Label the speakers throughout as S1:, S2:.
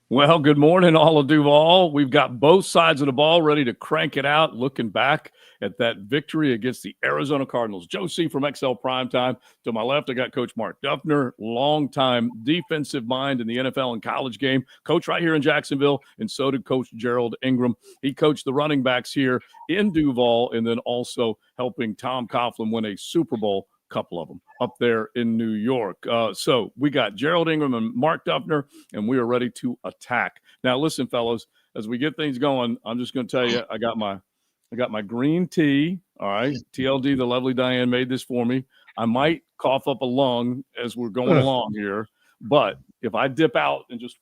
S1: Well, good morning, all of Duval. We've got both sides of the ball ready to crank it out, looking back at that victory against the Arizona Cardinals. Joe C. from XL Primetime. To my left, I got Coach Mark Duffner, longtime defensive mind in the NFL and college game. Coach right here in Jacksonville, and so did Coach Gerald Ingram. He coached the running backs here in Duval and then also helping Tom Coughlin win a Super Bowl, couple of them up there in New York. So we got Gerald Ingram and Mark Duffner, and we are ready to attack. Now, listen, fellas, as we get things going, I'm just going to tell you, I got my green tea. All right, TLD, the lovely Diane made this for me. I might cough up a lung as we're going along here, but if I dip out and just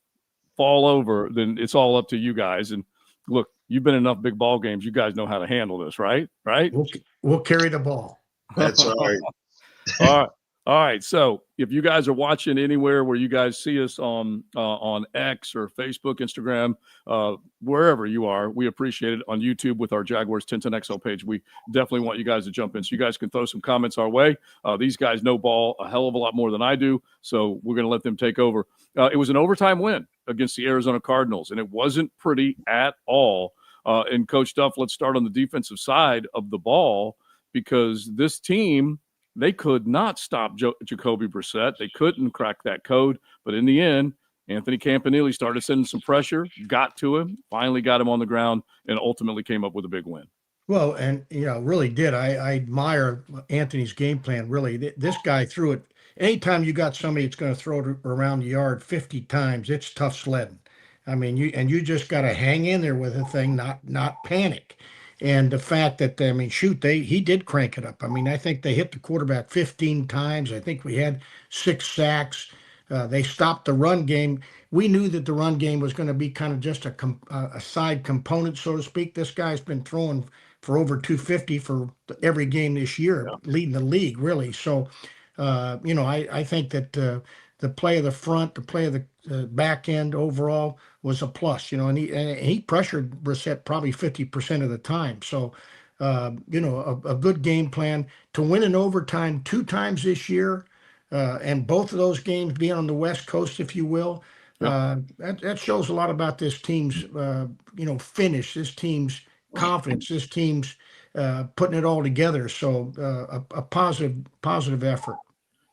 S1: fall over, then it's all up to you guys. And look, you've been in enough big ball games. You guys know how to handle this, right? Right?
S2: We'll carry the ball.
S3: That's all right.
S1: All right. All right. So if you guys are watching anywhere where you guys see us on X or Facebook, Instagram, wherever you are, we appreciate it. On YouTube with our Jaguars 1010 XL page, we definitely want you guys to jump in. So you guys can throw some comments our way. These guys know ball a hell of a lot more than I do, so we're going to let them take over. It was an overtime win against the Arizona Cardinals, and it wasn't pretty at all. And Coach Duff, let's start on the defensive side of the ball, because this team, they could not stop Jacoby Brissett. They couldn't crack that code. But in the end, Anthony Campanile started sending some pressure, got to him, finally got him on the ground, and ultimately came up with a big win.
S2: Well, and, really did. I admire Anthony's game plan, really. This guy threw it. Anytime you got somebody that's going to throw it around the yard 50 times, it's tough sledding. I mean, you just got to hang in there with the thing, not panic. And the fact that, he did crank it up. I mean, I think they hit the quarterback 15 times. I think we had 6 sacks. They stopped the run game. We knew that the run game was going to be kind of just a side component, so to speak. This guy's been throwing for over 250 for every game this year, leading the league, really. So, I think that the play of the front, the play of the back end overall was a plus, and he pressured Brissett probably 50% of the time. So, a good game plan to win in overtime 2 times this year, and both of those games being on the West Coast, if you will. That shows a lot about this team's, finish, this team's confidence, this team's putting it all together. So a positive effort.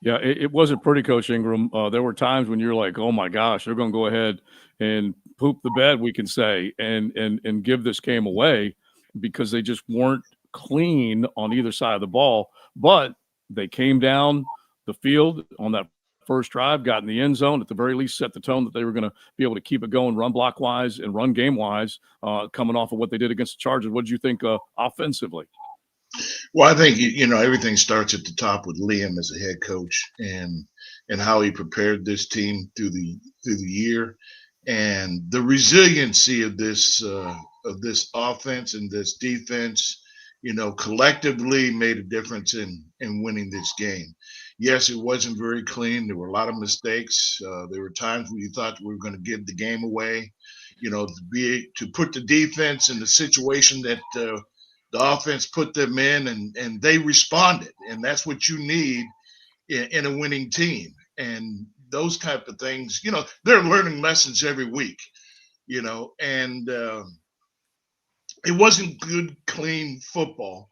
S1: Yeah, it wasn't pretty, Coach Ingram. There were times when you're like, oh my gosh, they're going to go ahead and poop the bed, we can say, and give this game away, because they just weren't clean on either side of the ball. But they came down the field on that first drive, got in the end zone, at the very least set the tone that they were going to be able to keep it going run block wise and run game wise, coming off of what they did against the Chargers. What did you think offensively?
S3: Well, I think everything starts at the top with Liam as a head coach, and how he prepared this team through the year, and the resiliency of this offense and this defense, collectively made a difference in winning this game. Yes, it wasn't very clean. There were a lot of mistakes. There were times when you thought we were going to give the game away. To put the defense in the situation that the offense put them in, and they responded, and that's what you need in a winning team. And those type of things, they're learning lessons every week, and it wasn't good, clean football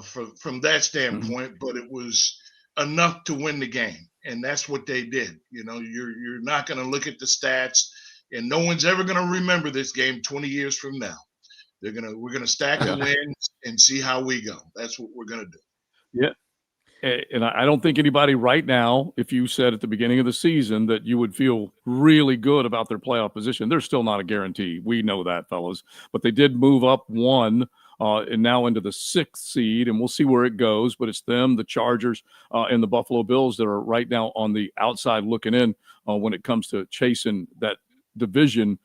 S3: from that standpoint, but it was enough to win the game, and that's what they did. You're not going to look at the stats, and no one's ever going to remember this game 20 years from now. We're gonna stack the wins and see how we go. That's what we're gonna do.
S1: Yeah, and I don't think anybody right now, if you said at the beginning of the season that you would feel really good about their playoff position, they're still not a guarantee. We know that, fellas. But they did move up 1 and now into the 6th seed, and we'll see where it goes. But it's them, the Chargers, and the Buffalo Bills that are right now on the outside looking in when it comes to chasing that division.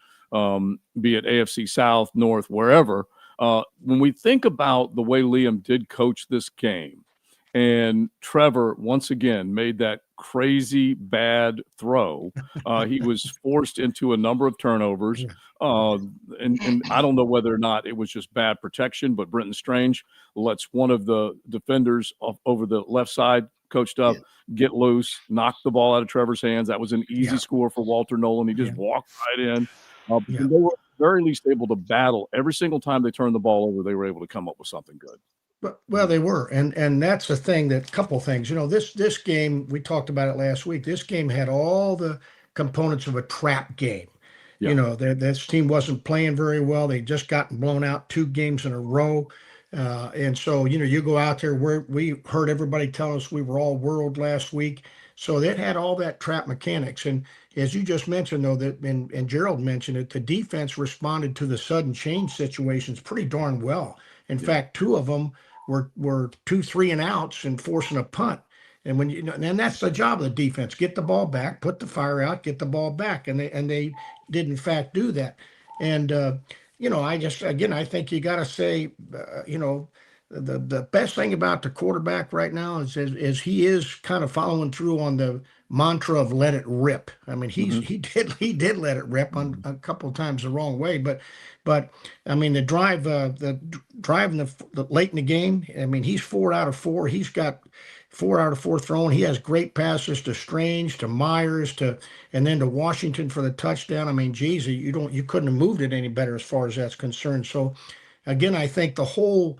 S1: Be it AFC South, North, wherever. When we think about the way Liam did coach this game, and Trevor once again made that crazy bad throw, he was forced into a number of turnovers, and I don't know whether or not it was just bad protection, but Brenton Strange lets one of the defenders over the left side Coach Duff, get loose, knock the ball out of Trevor's hands. That was an easy score for Walter Nolan. He just walked right in. They were at the very least able to battle. Every single time they turned the ball over, they were able to come up with something good.
S2: Well, they were, and that's the thing. That couple things, this game, we talked about it last week. This game had all the components of a trap game. This team wasn't playing very well. They just gotten blown out 2 games in a row, and so you go out there. We heard everybody tell us we were all world last week, so it had all that trap mechanics. And as you just mentioned, though, that and Gerald mentioned it, the defense responded to the sudden change situations pretty darn well. In fact, 2 of them were 2 3-and-outs and forcing a punt. And and that's the job of the defense: get the ball back, put the fire out, get the ball back. And they did in fact do that. And I think you got to say, the best thing about the quarterback right now is he is kind of following through on the mantra of let it rip. I mean, he did let it rip on a couple of times the wrong way, but I mean the drive in the late in the game. I mean, he's 4 out of 4. He's got 4 out of 4 thrown. He has great passes to Strange, to Myers, and then to Washington for the touchdown. I mean, geez, you couldn't have moved it any better as far as that's concerned. So again, I think the whole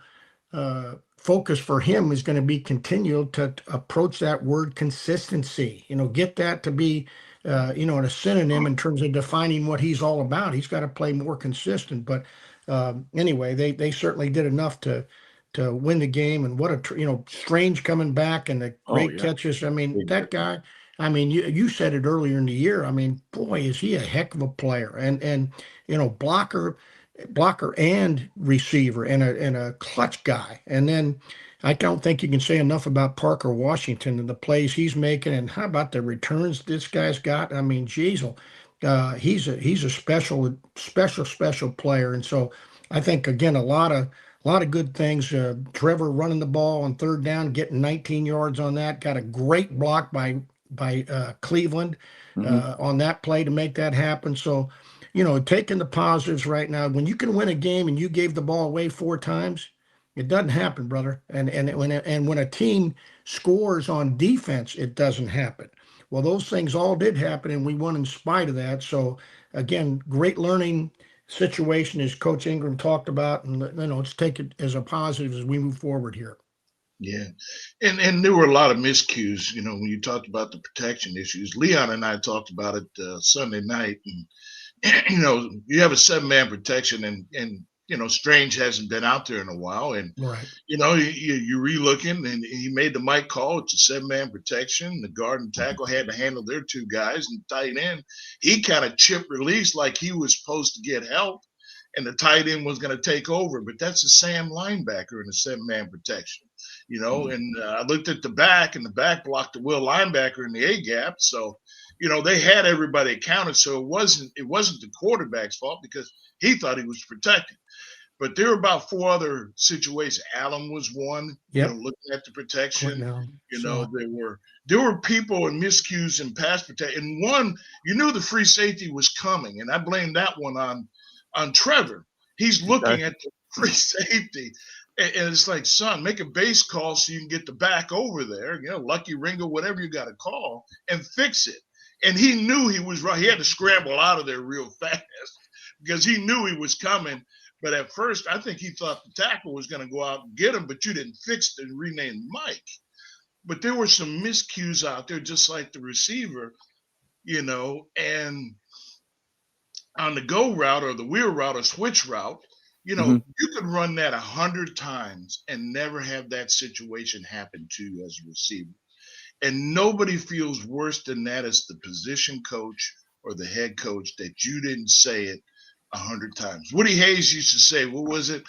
S2: focus for him is going to be continual to approach that word consistency. Get that to be a synonym in terms of defining what he's all about. He's got to play more consistent. But anyway, they certainly did enough to win the game. And what Strange coming back and the great catches. I mean, that guy. I mean, you said it earlier in the year. I mean, boy, is he a heck of a player. And blocker and receiver and a clutch guy. And then I don't think you can say enough about Parker Washington and the plays he's making, and how about the returns this guy's got. I mean, geez, he's a special player. And so I think, again, a lot of good things. Trevor running the ball on 3rd down, getting 19 yards on that, got a great block by Cleveland on that play to make that happen. So taking the positives right now, when you can win a game and you gave the ball away 4 times, it doesn't happen, brother. And when a team scores on defense, it doesn't happen. Well, those things all did happen, and we won in spite of that. So again, great learning situation, as Coach Ingram talked about, and let's take it as a positive as we move forward here.
S3: Yeah. And there were a lot of miscues, when you talked about the protection issues. Leon and I talked about it Sunday night, and you have a 7-man protection, and Strange hasn't been out there in a while, and
S2: right.
S3: You're relooking, and he made the Mike call. It's a 7-man protection. The guard and tackle had to handle their 2 guys, and tight end, he kind of chip released like he was supposed to get help, and the tight end was going to take over. But that's a Sam linebacker in a 7-man protection, And I looked at the back, and the back blocked the Will linebacker in the A gap, so. They had everybody accounted, so it wasn't the quarterback's fault because he thought he was protected. But there were about 4 other situations. Allen was one. Looking at the protection. There were people and miscues and pass protection. And one, the free safety was coming, and I blame that one on Trevor. He's looking at the free safety. And it's like, son, make a base call so you can get the back over there, Lucky Ringo, whatever you got to call, and fix it. And he knew he was right. He had to scramble out of there real fast because he knew he was coming. But at first, I think he thought the tackle was going to go out and get him, but you didn't fix it and rename Mike. But there were some miscues out there, just like the receiver, and on the go route or the wheel route or switch route, you could run that 100 times and never have that situation happen to you as a receiver. And nobody feels worse than that as the position coach or the head coach that you didn't say it 100 times. Woody Hayes used to say, what was it?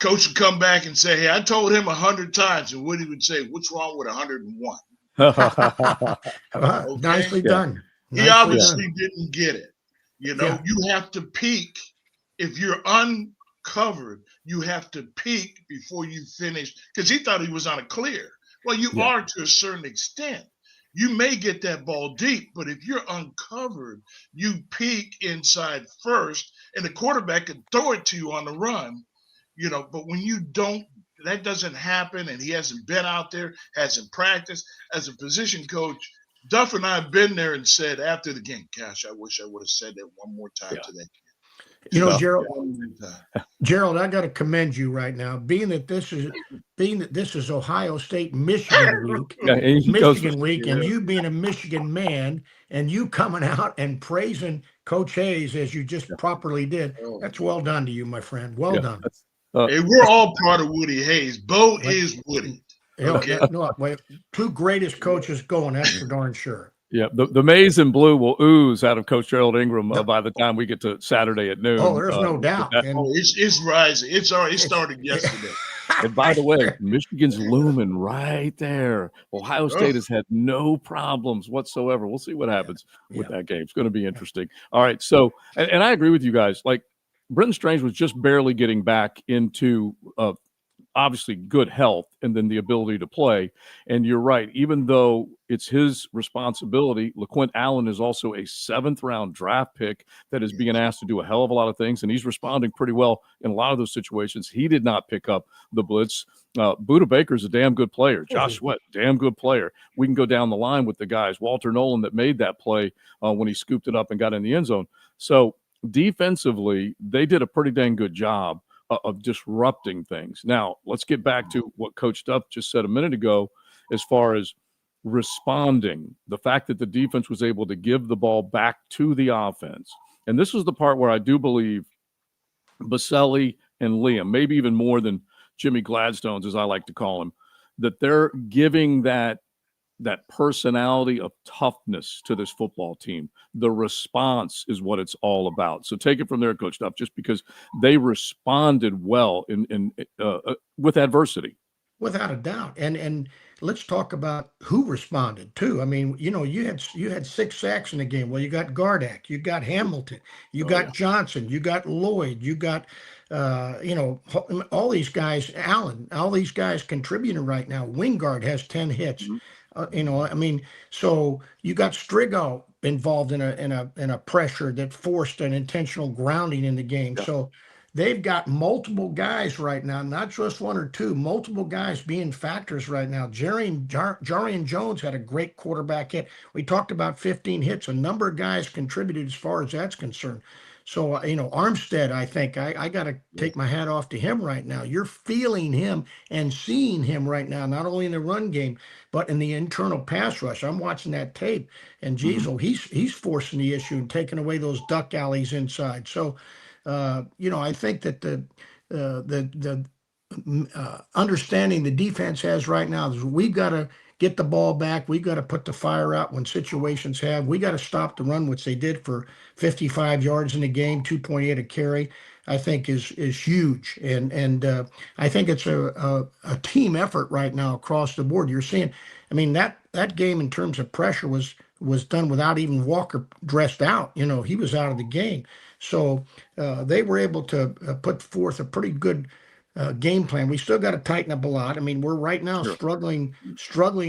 S3: Coach would come back and say, hey, I told him 100 times. And Woody would say, what's wrong with 101?
S2: Okay? Nicely done.
S3: He obviously didn't get it. You have to peak. If you're uncovered, you have to peak before you finish, because he thought he was on a clear. Well, you are to a certain extent. You may get that ball deep, but if you're uncovered, you peek inside first, and the quarterback can throw it to you on the run, But when you don't that doesn't happen, and he hasn't been out there, hasn't practiced. As a position coach, Duff and I have been there and said after the game, gosh, I wish I would have said that one more time to that kid.
S2: You know,
S1: Duff.
S2: Gerald, I got to commend you right now, being that this is Ohio State Michigan week, and you being a Michigan man, and you coming out and praising Coach Hayes as you just properly did. That's well done to you, my friend. Well done.
S3: Hey, we're all part of Woody Hayes. Bo is Woody.
S2: Okay. Two greatest coaches going. That's for darn sure.
S1: Yeah, the maize and blue will ooze out of Coach Gerald Ingram by the time we get to Saturday at noon.
S2: Oh, there's no doubt.
S3: It's rising. It started yesterday.
S1: And by the way, Michigan's looming right there. Ohio State has had no problems whatsoever. We'll see what happens with that game. It's going to be interesting. All right, so and I agree with you guys. Like Brenton Strange was just barely getting back into obviously good health and then the ability to play. And you're right, even though it's his responsibility, LaQuint Allen is also a 7th-round draft pick that is being asked to do a hell of a lot of things, and he's responding pretty well in a lot of those situations. He did not pick up the blitz. Budda Baker's a damn good player. Josh Sweat, damn good player. We can go down the line with the guys. Walter Nolan that made that play when he scooped it up and got in the end zone. So defensively, they did a pretty dang good job of disrupting things. Now, let's get back to what Coach Duff just said a minute ago as far as responding, the fact that the defense was able to give the ball back to the offense. And this was the part where I do believe Baselli and Liam, maybe even more than Jimmy Gladstone's, as I like to call him, that they're giving that personality of toughness to this football team. The response is what it's all about. So take it from there, Coach Duff, just because they responded well in with adversity.
S2: Without a doubt. And let's talk about who responded too. I mean, you had 6 sacks in the game. Well, you got Gardeck, you got Hamilton, you got Johnson, you got Lloyd, you got all these guys, Allen, all these guys contributing right now. Wingard has 10 hits. So you got Strigo involved in a pressure that forced an intentional grounding in the game. Yeah. So they've got multiple guys right now, not just one or two, multiple guys being factors right now. Jarian Jones had a great quarterback hit. We talked about 15 hits. A number of guys contributed as far as that's concerned. So, Armstead, I think I got to take my hat off to him right now. You're feeling him and seeing him right now, not only in the run game, but in the internal pass rush. I'm watching that tape, and he's forcing the issue and taking away those duck alleys inside. So, I think that the understanding the defense has right now is we've got to get the ball back. We've got to put the fire out when situations have. We got to stop the run, which they did for 55 yards in the game, 2.8 a carry. I think is huge, and I think it's a team effort right now across the board. You're seeing, that game in terms of pressure was done without even Walker dressed out. He was out of the game, so they were able to put forth a pretty good game plan. We still got to tighten up a lot. We're right now struggling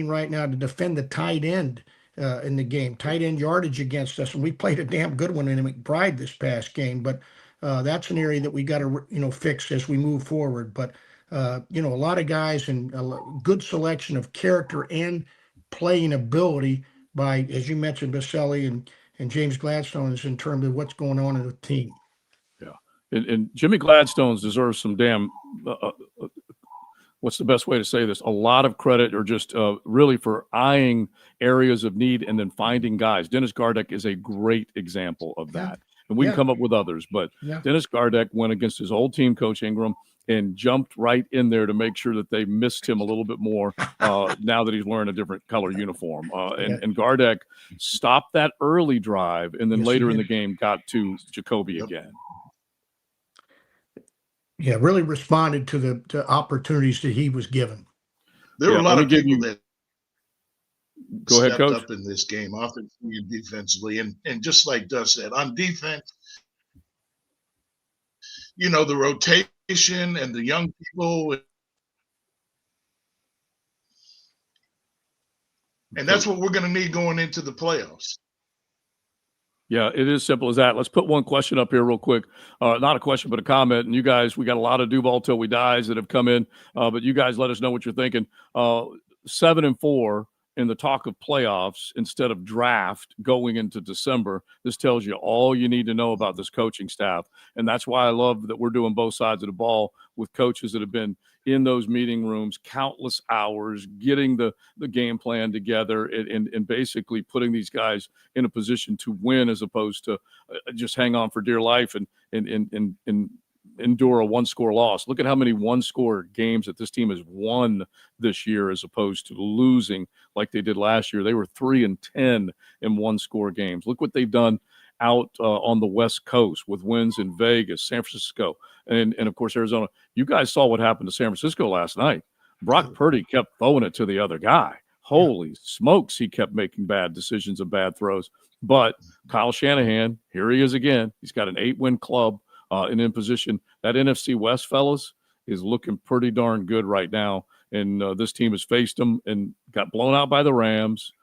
S2: right now to defend the tight end in the game. Tight end yardage against us, and we played a damn good one in McBride this past game. But that's an area that we got to fix as we move forward. But a lot of guys and a good selection of character and playing ability by, as you mentioned, Baselli and James Gladstone is in terms of what's going on in the team.
S1: And Jimmy Gladstone's deserves some damn, what's the best way to say this? A lot of credit, or just really for eyeing areas of need and then finding guys. Dennis Gardeck is a great example of that. And we can come up with others, but Dennis Gardeck went against his old team coach Ingram and jumped right in there to make sure that they missed him a little bit more now that he's wearing a different color uniform. And Gardeck stopped that early drive and then later in the game got to Jacoby again.
S2: Yeah, really responded to the opportunities that he was given.
S3: There were a lot of people that
S1: stepped
S3: up in this game, offensively and defensively. And just like Duff said, on defense, the rotation and the young people. And that's what we're going to need going into the playoffs.
S1: Yeah, it is simple as that. Let's put one question up here real quick. Not a question, but a comment. And you guys, we got a lot of Duval till we dies that have come in, but you guys let us know what you're thinking. 7-4 in the talk of playoffs instead of draft going into December. This tells you all you need to know about this coaching staff. And that's why I love that we're doing both sides of the ball with coaches that have been in those meeting rooms countless hours, getting the game plan together and basically putting these guys in a position to win as opposed to just hang on for dear life and endure a one-score loss. Look at how many one-score games that this team has won this year as opposed to losing like they did last year. They were 3-10 in one-score games. Look what they've done out on the West Coast with wins in Vegas, San Francisco, and of course, Arizona. You guys saw what happened to San Francisco last night. Brock Purdy kept throwing it to the other guy. Holy smokes, he kept making bad decisions and bad throws. But Kyle Shanahan, here he is again. He's got an 8-win club and in position. That NFC West, fellas, is looking pretty darn good right now. And this team has faced them and got blown out by the Rams.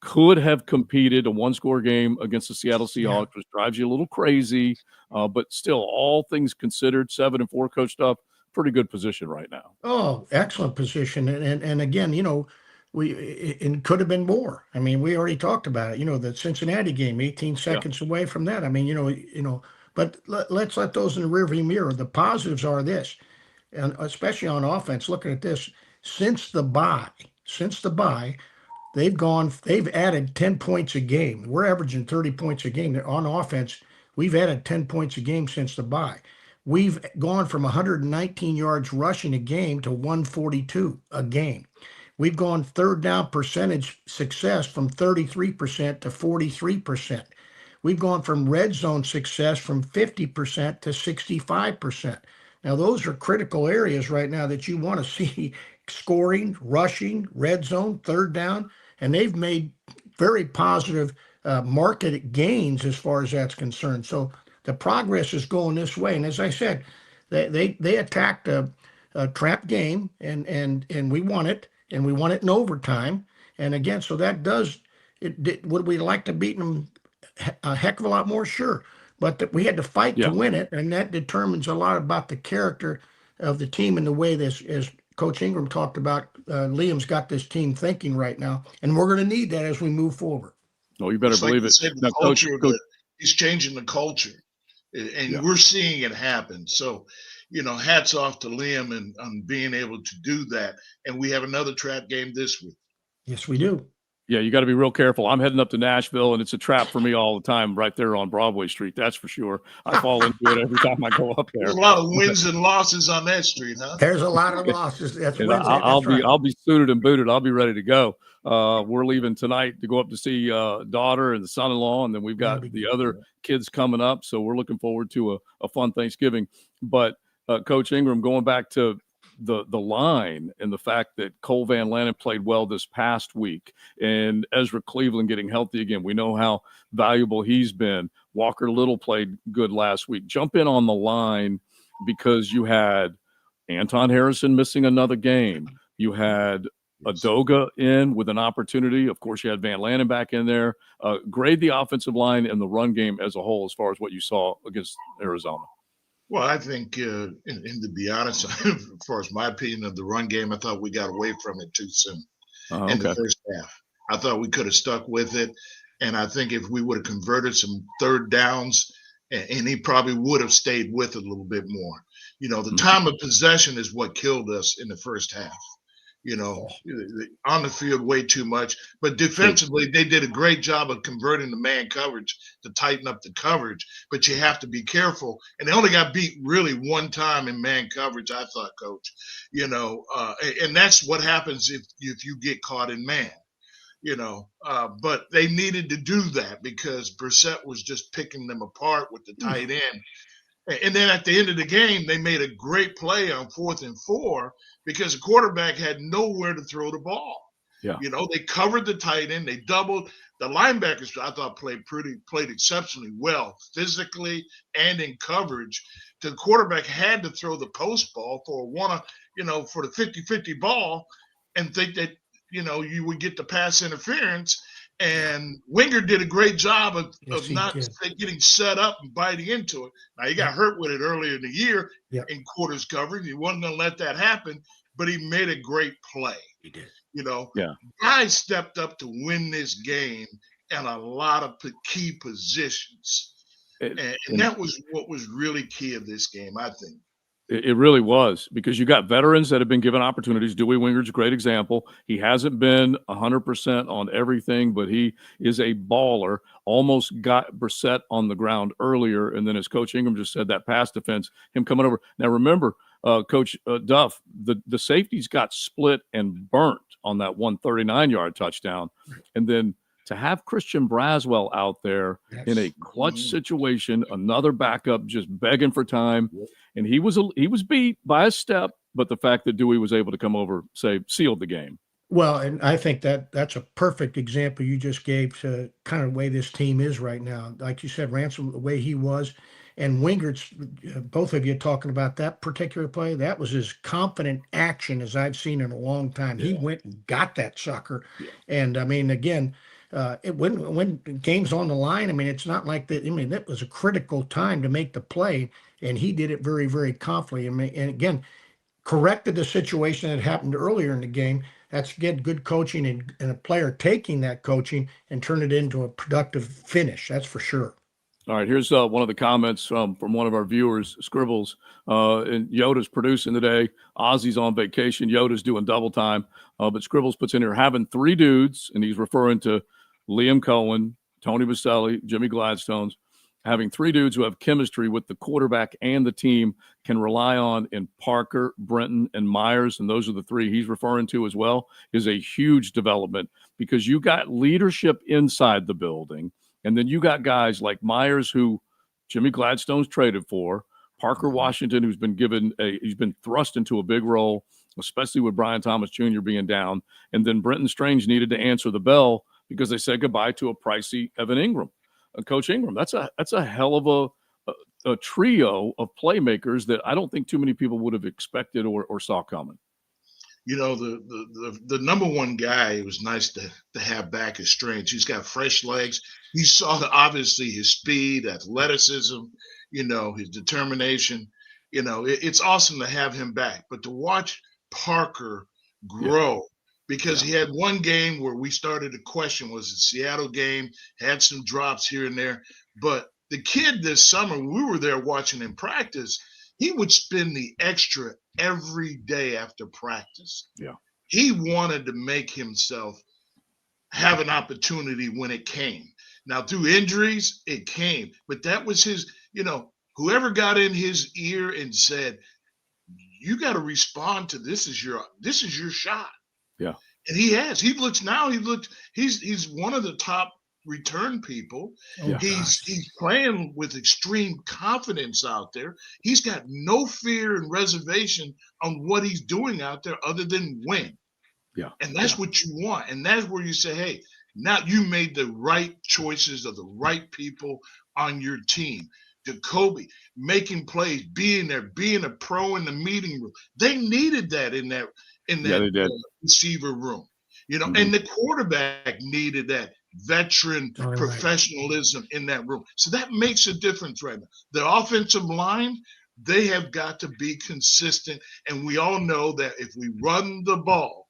S1: Could have competed a one-score game against the Seattle Seahawks, which drives you a little crazy. But still, all things considered, 7-4 coach stuff, pretty good position right now.
S2: Oh, excellent position. And again, it could have been more. I mean, we already talked about it. The Cincinnati game, 18 seconds away from that. I mean, but let's let those in the rearview mirror. The positives are this, and especially on offense, looking at this, since the bye, they've added 10 points a game. We're averaging 30 points a game. On offense, we've added 10 points a game since the bye. We've gone from 119 yards rushing a game to 142 a game. We've gone third down percentage success from 33% to 43%. We've gone from red zone success from 50% to 65%. Now, those are critical areas right now that you want to see scoring, rushing, red zone, third down, and they've made very positive market gains as far as that's concerned. So the progress is going this way. And as I said, they attacked a trap game and we won it, and we won it in overtime. And again, so that does it. Would we like to beat them a heck of a lot more? Sure. But we had to fight to win it, and that determines a lot about the character of the team and the way this, as Coach Ingram talked about, Liam's got this team thinking right now, and we're going to need that as we move forward.
S1: Oh, you better believe it.
S3: Now, Coach, he's changing the culture, and we're seeing it happen. So, hats off to Liam and on being able to do that. And we have another trap game this week.
S2: Yes, we do.
S1: Yeah, you got to be real careful. I'm heading up to Nashville, and it's a trap for me all the time right there on Broadway Street. That's for sure. I fall into it every time I go up there.
S3: There's a lot of wins and losses on that street, huh?
S2: There's a lot of losses. That's wins.
S1: I'll be suited and booted. I'll be ready to go. We're leaving tonight to go up to see daughter and the son-in-law, and then we've got the other kids coming up. So we're looking forward to a fun Thanksgiving. But Coach Ingram, going back to the line and the fact that Cole Van Lannon played well this past week and Ezra Cleveland getting healthy again. We know how valuable he's been. Walker Little played good last week. Jump in on the line because you had Anton Harrison missing another game. You had Adoga in with an opportunity. Of course, you had Van Lannon back in there. Grade the offensive line and the run game as a whole as far as what you saw against Arizona.
S3: Well, I think, and to be honest, as far as my opinion of the run game, I thought we got away from it too soon in the first half. I thought we could have stuck with it. And I think if we would have converted some third downs, and he probably would have stayed with it a little bit more. The time of possession is what killed us in the first half. On the field way too much. But defensively, they did a great job of converting the man coverage to tighten up the coverage. But you have to be careful. And they only got beat really one time in man coverage, I thought, Coach. And that's what happens if you get caught in man. But they needed to do that because Brissett was just picking them apart with the tight end. And then at the end of the game, they made a great play on 4th and 4 because the quarterback had nowhere to throw the ball. Yeah. They covered the tight end. They doubled. The linebackers, I thought, played exceptionally well physically and in coverage. The quarterback had to throw the post ball for for the 50-50 ball and think that, you would get the pass interference. And Winger did a great job
S2: Yes,
S3: of
S2: he
S3: not
S2: did.
S3: getting set up and biting into it. Now, he got hurt with it earlier in the year
S2: Yeah,
S3: in quarters coverage. He wasn't going to let that happen, but he made a great play.
S2: he did.
S3: You know,
S1: Yeah.
S3: guys stepped up to win this game in a lot of key positions. And that was what was really key of this game, I think.
S1: It really was, because you got veterans that have been given opportunities. Dewey Winger's a great example. He hasn't been 100% on everything, but he is a baller. Almost got Brissett on the ground earlier, and then as Coach Ingram just said, that pass defense, him coming over. Now remember, Coach Duff, the safeties got split and burnt on that 139-yard touchdown, and then to have Christian Braswell out there in a clutch situation, another backup just begging for time. And he was beat by a step, but the fact that Dewey was able to come over, sealed the game.
S2: Well, and I think that's a perfect example you just gave to kind of the way this team is right now. Like you said, Ransom, the way he was, and Wingert's, both of you talking about that particular play, that was as confident action as I've seen in a long time. He went and got that sucker. And I mean, again, when the game's on the line, I mean, it's not like that. I mean, that was a critical time to make the play, and he did it very, very confidently. I mean, and again, corrected the situation that happened earlier in the game. That's, again, good coaching and a player taking that coaching and turn it into a productive finish. That's for sure.
S1: All right, here's one of the comments from one of our viewers, Scribbles. And Yoda's producing today. Ozzy's on vacation. Yoda's doing double time. But Scribbles puts in here, having three dudes, and he's referring to Liam Cohen, Tony Vaselli, Jimmy Gladstone's, having three dudes who have chemistry with the quarterback and the team can rely on in Parker, Brenton, and Myers, and those are the three he's referring to as well, is a huge development, because you got leadership inside the building, and then you got guys like Myers, who Jimmy Gladstone's traded for, Parker Washington, who's been he's been thrust into a big role, especially with Brian Thomas Jr. being down, and then Brenton Strange needed to answer the bell because they said goodbye to a pricey Evan Ingram. Coach Ingram, that's a hell of a trio of playmakers that I don't think too many people would have expected or saw coming.
S3: You know, the number one guy, it was nice to have back is Strange. He's got fresh legs. You saw obviously his speed, athleticism, you know, his determination. You know, it's awesome to have him back. But to watch Parker grow, because he had one game where we started to question, was it Seattle game, had some drops here and there. But the kid this summer, when we were there watching him practice, he would spend the extra every day after practice.
S1: Yeah.
S3: He wanted to make himself have an opportunity when it came. Now, through injuries, it came. But that was his, you know, whoever got in his ear and said, you got to respond to this is your shot.
S1: Yeah.
S3: And he has. He's one of the top return people. He's playing with extreme confidence out there. He's got no fear and reservation on what he's doing out there other than win.
S1: Yeah.
S3: And that's what you want. And that's where you say, hey, now you made the right choices of the right people on your team. Jacoby making plays, being there, being a pro in the meeting room. They needed that in that receiver room, you know, and the quarterback needed that veteran professionalism in that room. So that makes a difference right now. The offensive line, they have got to be consistent. And we all know that if we run the ball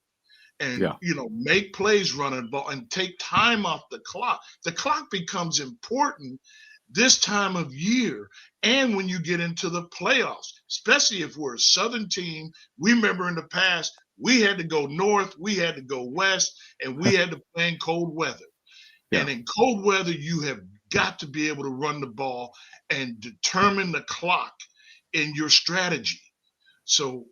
S3: and, you know, make plays running the ball and take time off the clock becomes important this time of year. And when you get into the playoffs, especially if we're a Southern team, we remember in the past, we had to go north, we had to go west, and we had to play in cold weather. Yeah. And in cold weather, you have got to be able to run the ball and determine the clock in your strategy. So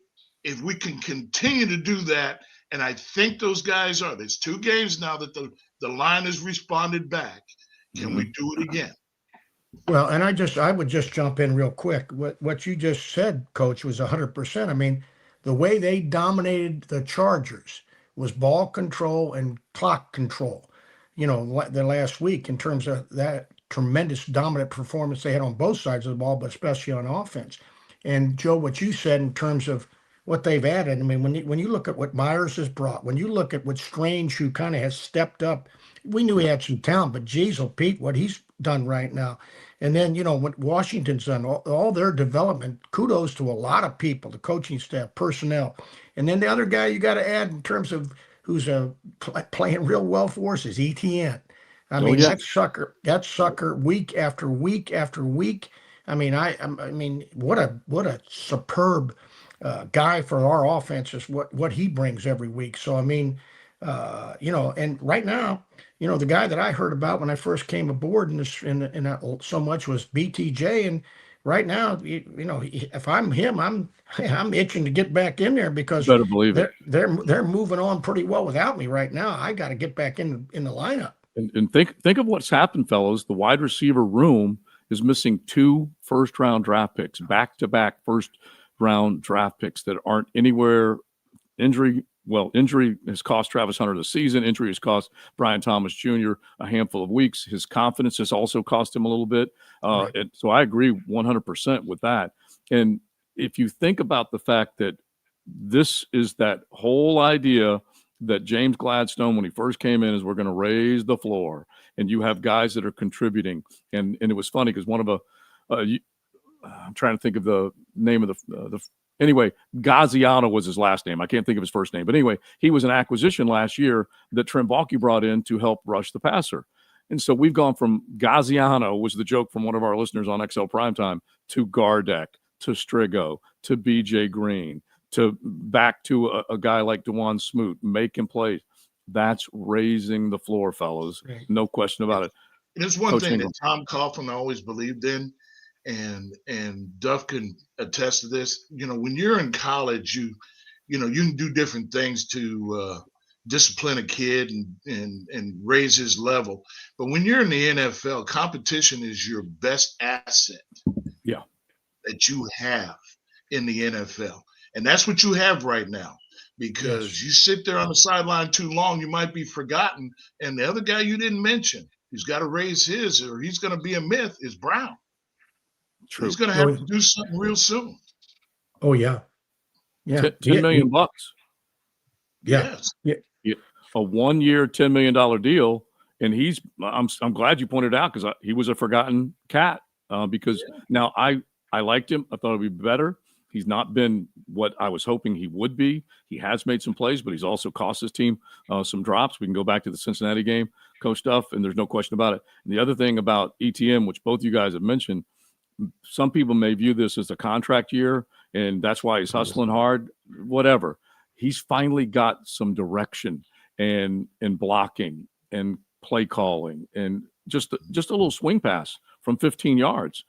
S3: if we can continue to do that, and I think those guys are, there's 2 games now that the line has responded back. Can we do it again?
S2: Well, and I would just jump in real quick. What you just said, Coach, was 100%. I mean, the way they dominated the Chargers was ball control and clock control, you know, the last week, in terms of that tremendous dominant performance they had on both sides of the ball, but especially on offense. And Joe, what you said in terms of what they've added. I mean, when you look at what Myers has brought, when you look at what Strange, who kind of has stepped up, we knew he had some talent, but geez, oh Pete, what he's done right now. And then, what Washington's done, all their development, kudos to a lot of people, the coaching staff, personnel. And then the other guy you got to add in terms of who's playing real well for us is ETN. I mean,
S1: yeah.
S2: that sucker week after week after week. I mean, what a superb guy for our offense is what he brings every week. So, I mean, and right now, the guy that I heard about when I first came aboard in so much was BTJ. And right now, if I'm him, I'm itching to get back in there because
S1: Better believe it.
S2: they're moving on pretty well without me right now. I got to get back in the lineup.
S1: And think of what's happened, fellas. The wide receiver room is missing 2 first-round draft picks, back-to-back first-round draft picks that aren't anywhere. Injury has cost Travis Hunter the season. Injury has cost Brian Thomas Jr. a handful of weeks. His confidence has also cost him a little bit.
S2: Right.
S1: And so I agree 100% with that. And if you think about the fact that this is that whole idea that James Gladstone, when he first came in, is we're going to raise the floor, and you have guys that are contributing. And it was funny because one of I'm trying to think of the name of anyway, Gaziano was his last name. I can't think of his first name. But anyway, he was an acquisition last year that Trent Baalke brought in to help rush the passer. And so we've gone from Gaziano, was the joke from one of our listeners on XL Primetime, to Gardeck, to Strigo, to BJ Green, to back to a guy like DeJuan Smoot, making plays. That's raising the floor, fellas.
S2: Right.
S1: No question about it.
S3: There's one
S1: Coach
S3: thing
S1: Ingram.
S3: that Tom Coughlin always believed in, and Duff can attest to this. When you're in college, you can do different things to discipline a kid and raise his level. But when you're in the NFL, competition is your best asset.
S1: Yeah.
S3: That you have in the NFL. And that's what you have right now, because you sit there on the sideline too long, you might be forgotten. And the other guy you didn't mention, who's got to raise his, or he's going to be a myth, is Brown.
S1: True.
S3: He's going to have to do something real soon.
S2: Oh yeah, yeah.
S1: $10 million bucks.
S2: Yeah.
S3: Yes.
S2: Yeah.
S1: A 1-year, $10 million deal, and I'm glad you pointed out because he was a forgotten cat. Because now I liked him. I thought it'd be better. He's not been what I was hoping he would be. He has made some plays, but he's also cost his team some drops. We can go back to the Cincinnati game, Coach Duff, and there's no question about it. And the other thing about ETM, which both you guys have mentioned, some people may view this as a contract year, and that's why he's hustling hard, whatever. He's finally got some direction and blocking and play calling and just a little swing pass from 15 yards.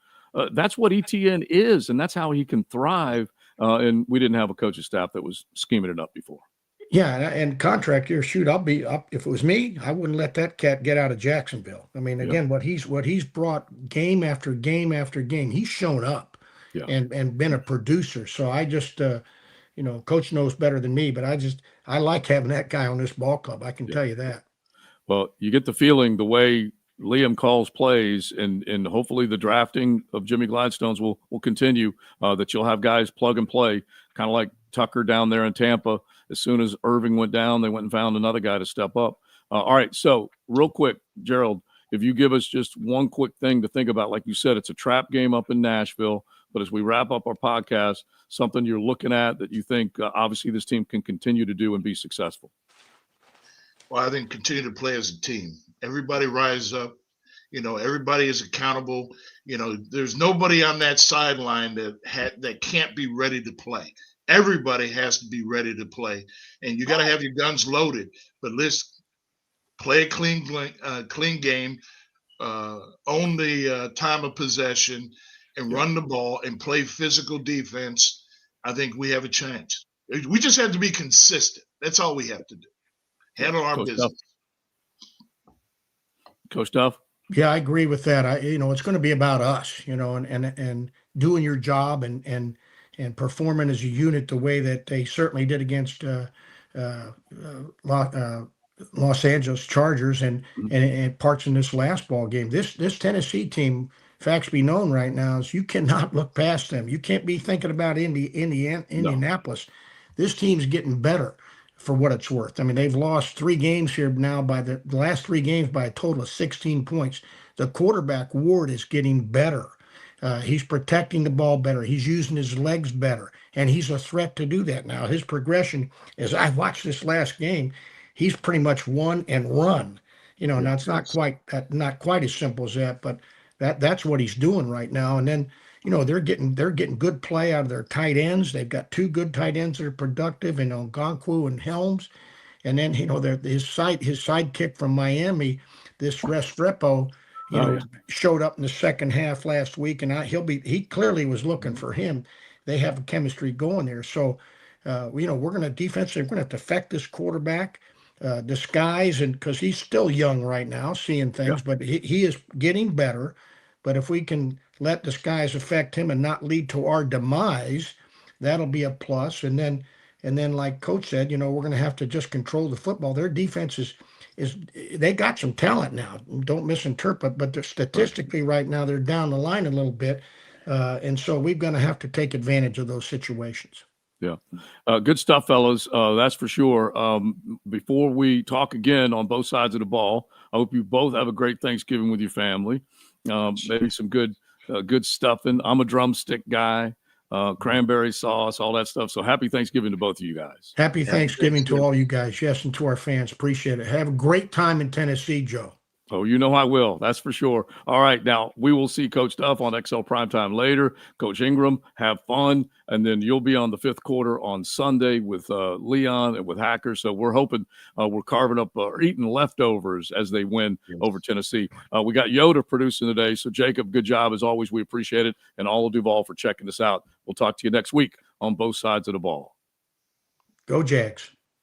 S1: That's what ETN is, and that's how he can thrive. And we didn't have a coaching staff that was scheming it up before.
S2: Yeah, and contract year, shoot, I'll be up. If it was me, I wouldn't let that cat get out of Jacksonville. I mean, again, what he's brought game after game after game, he's shown up and been a producer. So I just, Coach knows better than me, but I like having that guy on this ball club. I can tell you that.
S1: Well, you get the feeling the way Liam calls plays, and hopefully the drafting of Jimmy Gladstone's will continue, that you'll have guys plug and play, kind of like Tucker down there in Tampa. As soon as Irving went down, they went and found another guy to step up. All right, so real quick, Gerald, if you give us just one quick thing to think about, like you said, it's a trap game up in Nashville, but as we wrap up our podcast, something you're looking at that you think obviously this team can continue to do and be successful.
S3: Well, I think continue to play as a team. Everybody rise up. Everybody is accountable. There's nobody on that sideline that can't be ready to play. Everybody has to be ready to play, and you got to have your guns loaded. But let's play a clean game, own the time of possession, and run the ball and play physical defense. I think we have a chance. We just have to be consistent. That's all we have to do. Handle our business.
S1: Coach Duff?
S2: Yeah, I agree with that. It's going to be about us, and doing your job and performing as a unit the way that they certainly did against Los Angeles Chargers and parts in this last ball game. This Tennessee team, facts be known right now, is you cannot look past them. You can't be thinking about Indianapolis. this team's getting better for what it's worth. I mean, they've lost 3 games here now by the last 3 games by a total of 16 points. The quarterback Ward is getting better. He's protecting the ball better. He's using his legs better, and he's a threat to do that now. His progression, as I watched this last game, he's pretty much won and run. Now it's not quite as simple as that, but that's what he's doing right now. And then they're getting good play out of their tight ends. They've got 2 good tight ends that are productive, in Okonkwo and Helms. And then his sidekick from Miami, this Restrepo, showed up in the second half last week, and he clearly was looking for him. They have a chemistry going there. So we're going to defensively, we're going to have to affect this quarterback, disguise, and because he's still young right now, seeing things, but he is getting better. But if we can let disguise affect him and not lead to our demise, that'll be a plus. And then like Coach said, we're going to have to just control the football. Their defense is they got some talent now. Don't misinterpret, but they're statistically right now they're down the line a little bit, and so we're going to have to take advantage of those situations.
S1: Yeah. Good stuff, fellas. That's for sure. Before we talk again on both sides of the ball, I hope you both have a great Thanksgiving with your family. Maybe some good stuffing. I'm a drumstick guy, cranberry sauce, all that stuff. So happy Thanksgiving to both of you guys.
S2: Happy Thanksgiving to all you guys. Yes, and to our fans. Appreciate it. Have a great time in Tennessee, Joe.
S1: Oh, I will. That's for sure. All right. Now, we will see Coach Duff on XL Primetime later. Coach Ingram, have fun. And then you'll be on the 5th quarter on Sunday with Leon and with Hacker. So we're hoping we're carving up or eating leftovers as they win over Tennessee. We got Yoda producing today. So, Jacob, good job as always. We appreciate it. And all of Duval for checking us out. We'll talk to you next week on both sides of the ball.
S2: Go Jags.